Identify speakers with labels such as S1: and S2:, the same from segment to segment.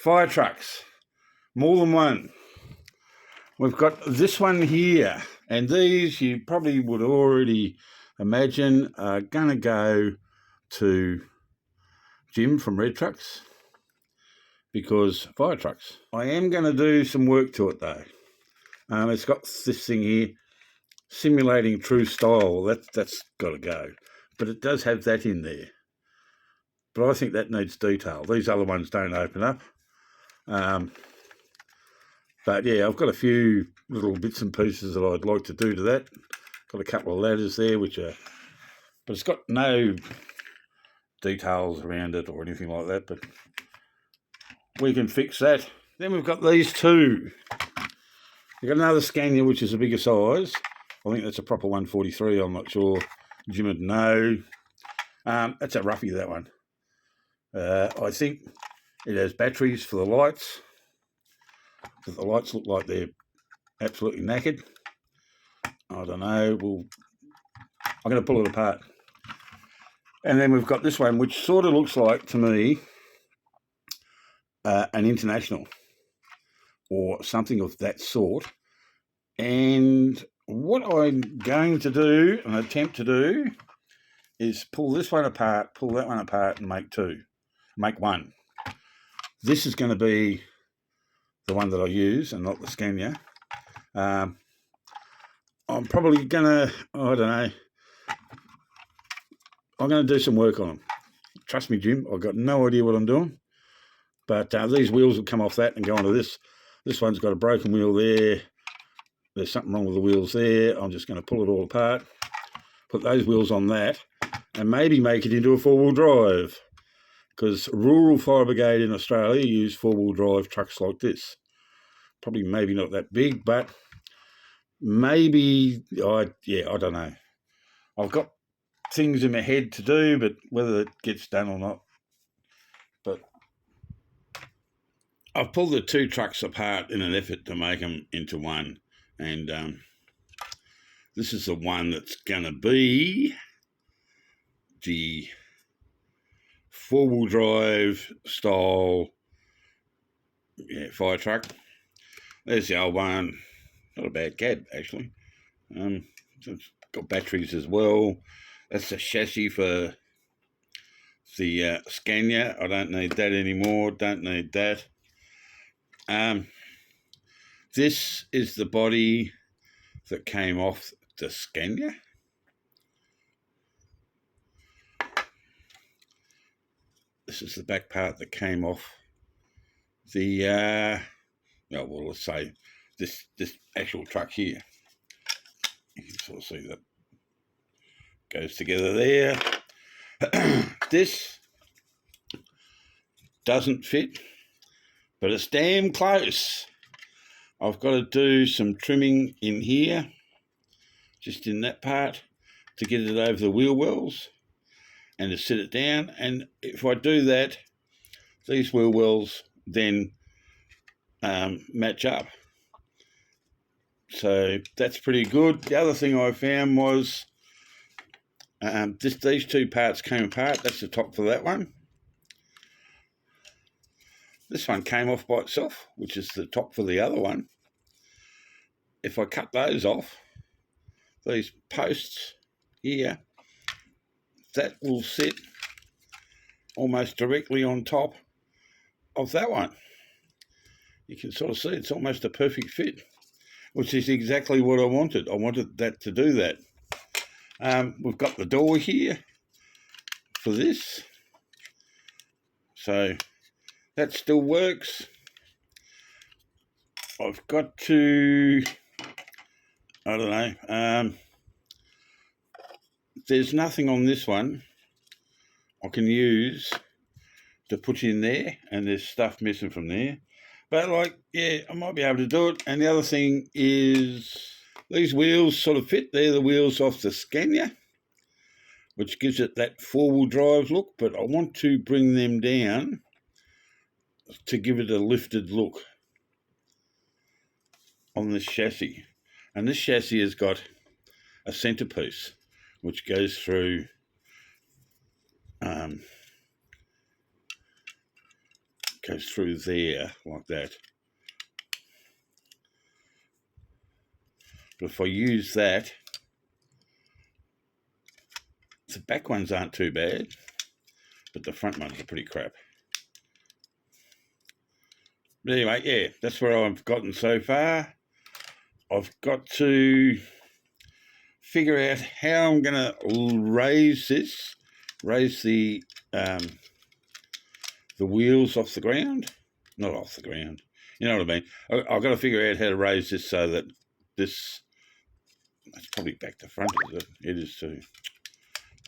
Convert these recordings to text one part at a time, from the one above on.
S1: fire trucks, more than one. We've got this one here, and these you probably would already imagine are going to go to Jim from Red Trucks, because fire trucks. I am going to do some work to it though. It's got this thing here, simulating true style. That's got to go, but it does have that in there. But I think that needs detail. These other ones don't open up. But yeah, I've got a few little bits and pieces that I'd like to do to that. Got a couple of ladders there, but it's got no details around it or anything like that. But we can fix that. Then we've got these two. We've got another Scania, which is a bigger size. I think that's a proper 143. I'm not sure. Jim would know. That's a roughie, that one. I think it has batteries for the lights. But the lights look like they're absolutely knackered. I don't know. I'm going to pull it apart. And then we've got this one, which sort of looks like, to me, an International or something of that sort. And what I'm going to do, and attempt to do, is pull this one apart, pull that one apart, and make one. This is going to be the one that I use and not the Scania. I'm probably going to, I don't know, I'm going to do some work on them. Trust me, Jim, I've got no idea what I'm doing. But these wheels will come off that and go onto this. This one's got a broken wheel there. There's something wrong with the wheels there. I'm just going to pull it all apart, put those wheels on that, and maybe make it into a four-wheel drive. Because rural fire brigade in Australia use four-wheel drive trucks like this. Probably maybe not that big, but maybe, I don't know. I've got things in my head to do, but whether it gets done or not. But I've pulled the two trucks apart in an effort to make them into one. And this is the one that's going to be the four-wheel drive style fire truck. There's the old one. Not a bad cab, actually. It's got batteries as well. That's the chassis for the Scania. I don't need that anymore. Don't need that. This is the body that came off the Scania. This is the back part that came off the, well, let's say this actual truck here. You can sort of see that goes together there. This doesn't fit, but it's damn close. I've got to do some trimming in here, just in that part, to get it over the wheel wells and to sit it down. And if I do that, these wheel wells then match up. So that's pretty good. The other thing I found was these two parts came apart. That's the top for that one. This one came off by itself, which is the top for the other one. If I cut those off, these posts here, that will sit almost directly on top of that one. You can sort of see it's almost a perfect fit, which is exactly what I wanted. I wanted that to do that. We've got the door here for this. So that still works. I've got to, I don't know, there's nothing on this one I can use to put in there, and there's stuff missing from there. But I might be able to do it. And the other thing is these wheels sort of fit. They're the wheels off the Scania, which gives it that four-wheel drive look, but I want to bring them down to give it a lifted look on this chassis. And this chassis has got a centerpiece which goes through goes through there like that. But if I use that, the back ones aren't too bad, but the front ones are pretty crap. But anyway, yeah, that's where I've gotten so far. I've got to figure out how I'm going to raise the wheels off the ground. Not off the ground. You know what I mean? I've got to figure out how to raise this so that this... That's probably back to front, is it? It is too.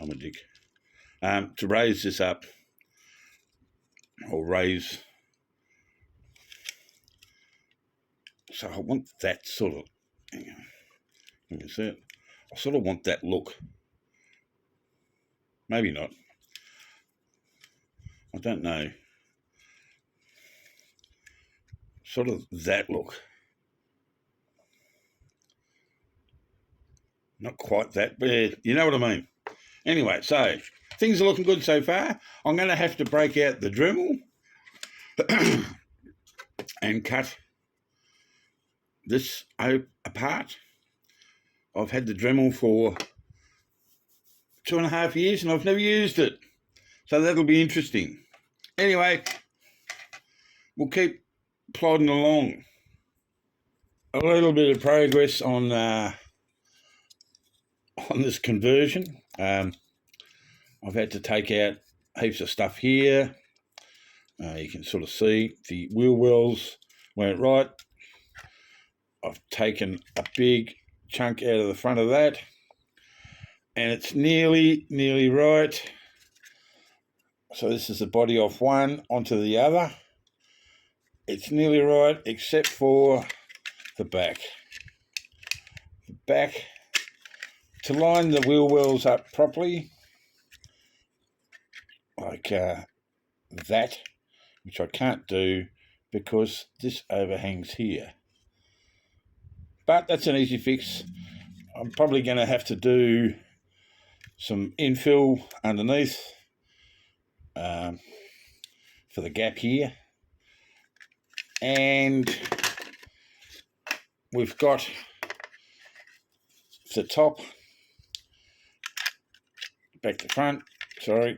S1: I'm a dick. To raise this up, or raise... So I want that sort of... Hang on. You can see it. I sort of want that look. Maybe not. I don't know. Sort of that look. Not quite that, but you know what I mean. Anyway, so things are looking good so far. I'm going to have to break out the Dremel and cut this apart. I've had the Dremel for 2.5 years and I've never used it. So that'll be interesting. Anyway, we'll keep plodding along. A little bit of progress on this conversion. I've had to take out heaps of stuff here. You can sort of see the wheel wells weren't right. I've taken a big chunk out of the front of that, and it's nearly right. So this is the body off one onto the other. It's nearly right except for the back. The back, to line the wheel wells up properly, like that, which I can't do because this overhangs here. But that's an easy fix. I'm probably going to have to do some infill underneath for the gap here. And we've got the top, back to front, sorry.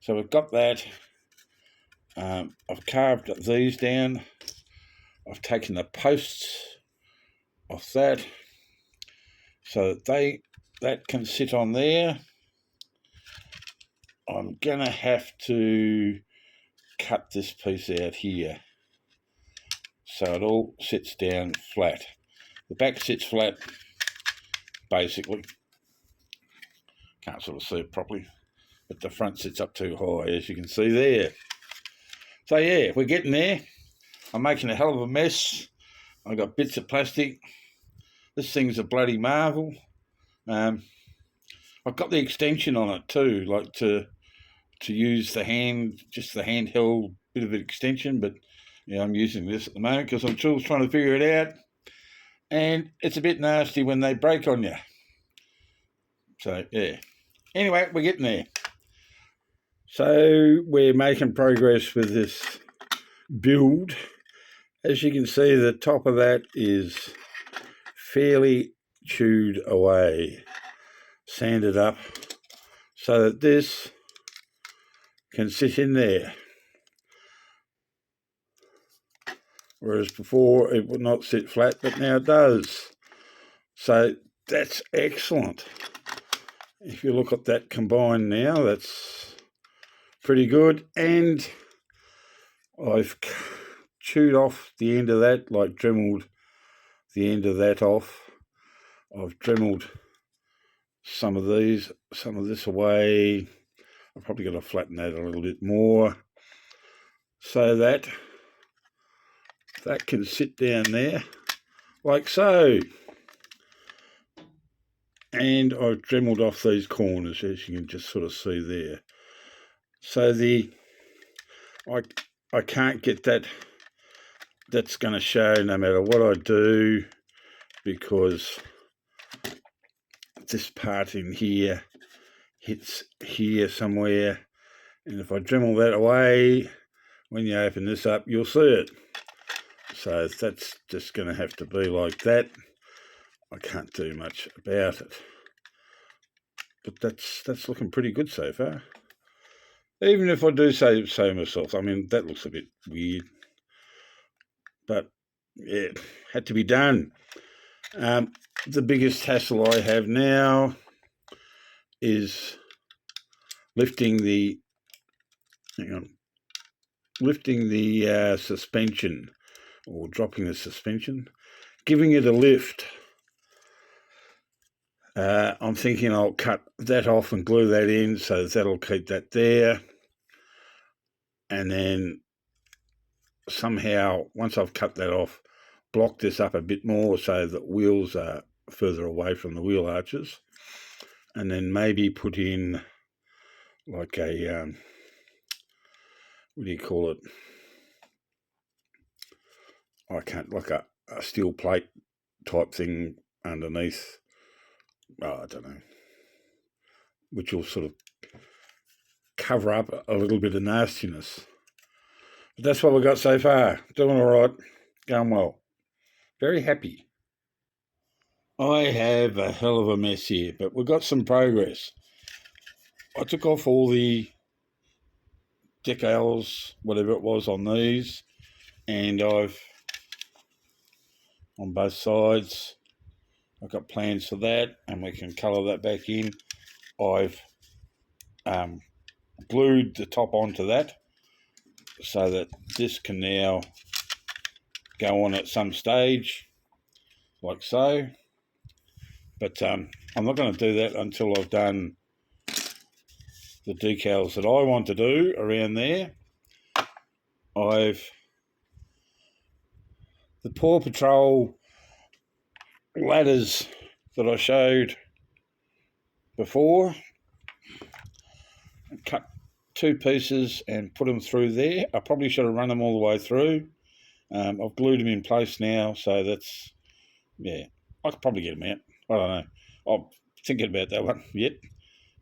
S1: So we've got that. I've carved these down. I've taken the posts off that so that that can sit on there. I'm gonna have to cut this piece out here so it all sits down flat. The back sits flat, basically. Can't sort of see it properly, but the front sits up too high, as you can see there. So yeah, we're getting there. I'm making a hell of a mess. I've got bits of plastic. This thing's a bloody marvel. I've got the extension on it too, like to use the hand, just the handheld bit of an extension, but yeah, I'm using this at the moment because I'm still trying to figure it out. And it's a bit nasty when they break on you. So yeah. Anyway, we're getting there. So we're making progress with this build. As you can see, the top of that is fairly chewed away, sanded up, so that this can sit in there. Whereas before it would not sit flat, but now it does. So that's excellent. If you look at that combined now, that's pretty good. And I've chewed off the end of that, like dremeled the end of that off. I've dremeled some of this away. I'm probably going to flatten that a little bit more so that that can sit down there like so. And I've dremeled off these corners, as you can just sort of see there. So I can't get that. That's going to show no matter what I do, because this part in here hits here somewhere, and if I dremel that away, when you open this up, you'll see it. So that's just going to have to be like that. I can't do much about it. But that's looking pretty good so far. Even if I do say so myself, I mean, that looks a bit weird. But yeah, it had to be done. The biggest hassle I have now is lifting the suspension, or dropping the suspension, giving it a lift. I'm thinking I'll cut that off and glue that in, so that'll keep that there. And then somehow, once I've cut that off, block this up a bit more so that wheels are further away from the wheel arches. And then maybe put in like a, what do you call it? Like a steel plate type thing underneath. I don't know, which will sort of cover up a little bit of nastiness. But that's what we've got so far. Doing all right, going well. Very happy. I have a hell of a mess here, but we've got some progress. I took off all the decals, whatever it was, on these, and I've, on both sides, I've got plans for that, and we can colour that back in. I've glued the top onto that so that this can now go on at some stage, like so. But I'm not going to do that until I've done the decals that I want to do around there. The Paw Patrol ladders that I showed before, cut 2 pieces and put them through there. I probably should have run them all the way through. I've glued them in place now, so that's, yeah, I could probably get them out. I don't know. I'm thinking about that one yet.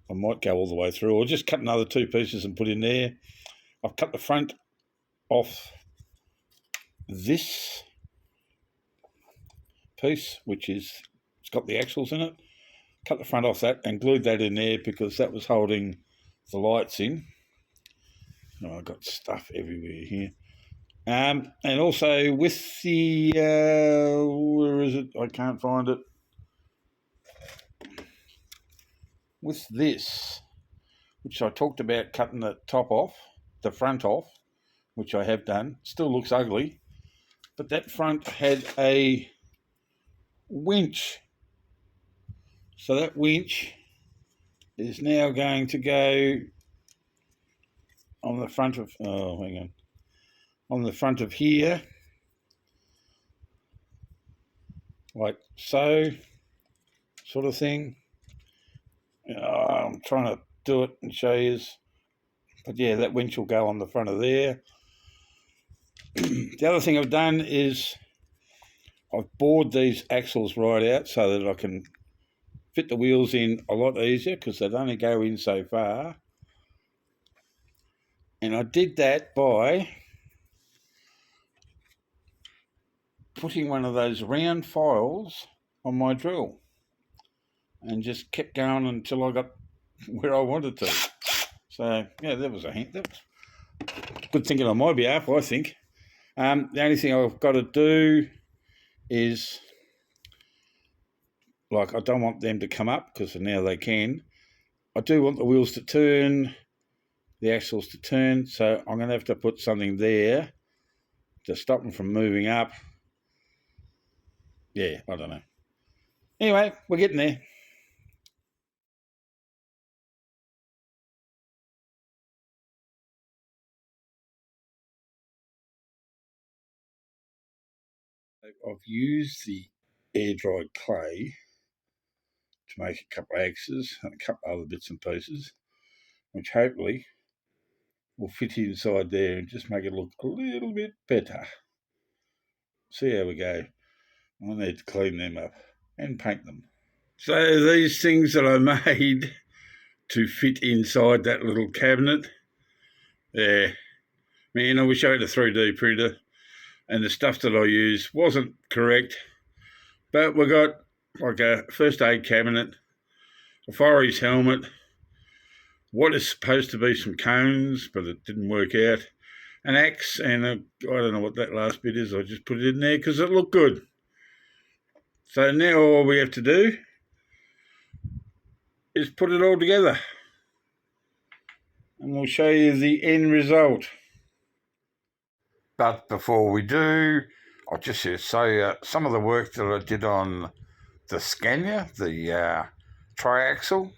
S1: I might go all the way through, or just cut another 2 pieces and put in there. I've cut the front off this piece, which is, it's got the axles in it. Cut the front off that and glued that in there because that was holding the lights in. Oh, I've got stuff everywhere here. And also with the, where is it? I can't find it. With this, which I talked about cutting the top off, the front off, which I have done. Still looks ugly, but that front had a winch. So that winch is now going to go on the front of, on the front of here, like so, sort of thing. I'm trying to do it and show you, but yeah, that winch will go on the front of there. The other thing I've done is I've bored these axles right out so that I can fit the wheels in a lot easier because they'd only go in so far. And I did that by putting one of those round files on my drill and just kept going until I got where I wanted to. So, yeah, that was a hint. That was good thinking on my behalf, I think. The only thing I've got to do is, like, I don't want them to come up because now they can. I do want the wheels to turn, the axles to turn, so I'm going to have to put something there to stop them from moving up. Yeah, I don't know. Anyway, we're getting there. I've used the air-dried clay to make a couple of axes and a couple of other bits and pieces, which hopefully will fit inside there and just make it look a little bit better. See how we go. I need to clean them up and paint them. So these things that I made to fit inside that little cabinet, they're Man, I wish I had a 3D printer, and the stuff that I used wasn't correct. But we got like a first aid cabinet, a firearms helmet, what is supposed to be some cones, but it didn't work out, an axe, and I don't know what that last bit is. I just put it in there because it looked good. So now all we have to do is put it all together, and we'll show you the end result. But before we do, I'll just say some of the work that I did on the Scania, the triaxle.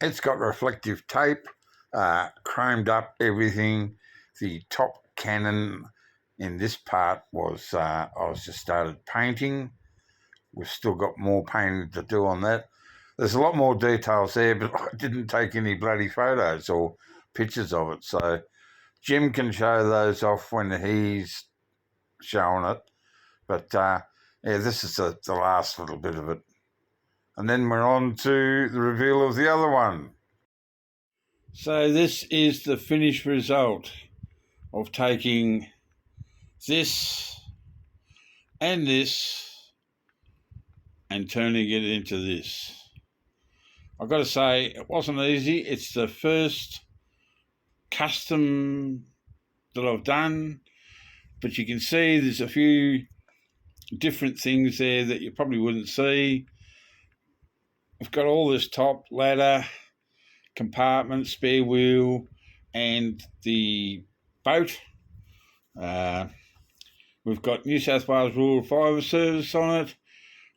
S1: It's got reflective tape, chromed up everything. The top cannon in this part was, I was just started painting. We've still got more painting to do on that. There's a lot more details there, but I didn't take any bloody photos or pictures of it. So Jim can show those off when he's showing it. But yeah, this is the last little bit of it. And then we're on to the reveal of the other one. So this is the finished result of taking this and this and turning it into this. I've got to say, it wasn't easy. It's the first custom that I've done, but you can see there's a few different things there that you probably wouldn't see. I've got all this top ladder, compartment, spare wheel, and the boat. We've got New South Wales Rural Fire Service on it.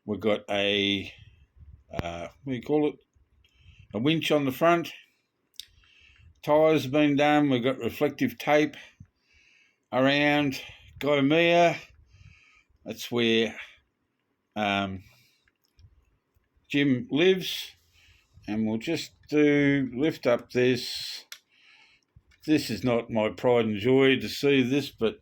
S1: We've got a, what do you call it? A winch on the front. Tyres have been done. We've got reflective tape around Gaimea. That's where Jim lives. And we'll just lift up this. This is not my pride and joy to see this, but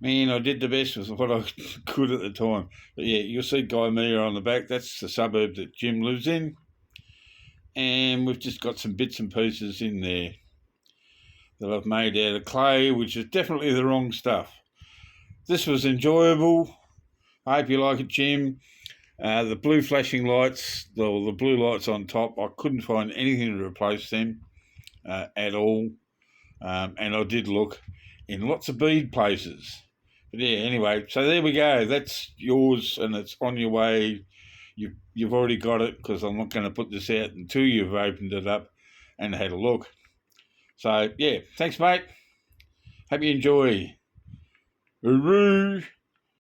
S1: man, I did the best with what I could at the time. But yeah, you'll see Gaimea on the back. That's the suburb that Jim lives in. And we've just got some bits and pieces in there that I've made out of clay, which is definitely the wrong stuff. This was enjoyable. I hope you like it, Jim. The blue flashing lights, the blue lights on top, I couldn't find anything to replace them at all. And I did look in lots of bead places. But yeah, anyway, so there we go. That's yours, and it's on your way. You've already got it, because I'm not going to put this out until you've opened it up and had a look. So yeah, thanks, mate. Hope you enjoy. Hooroo!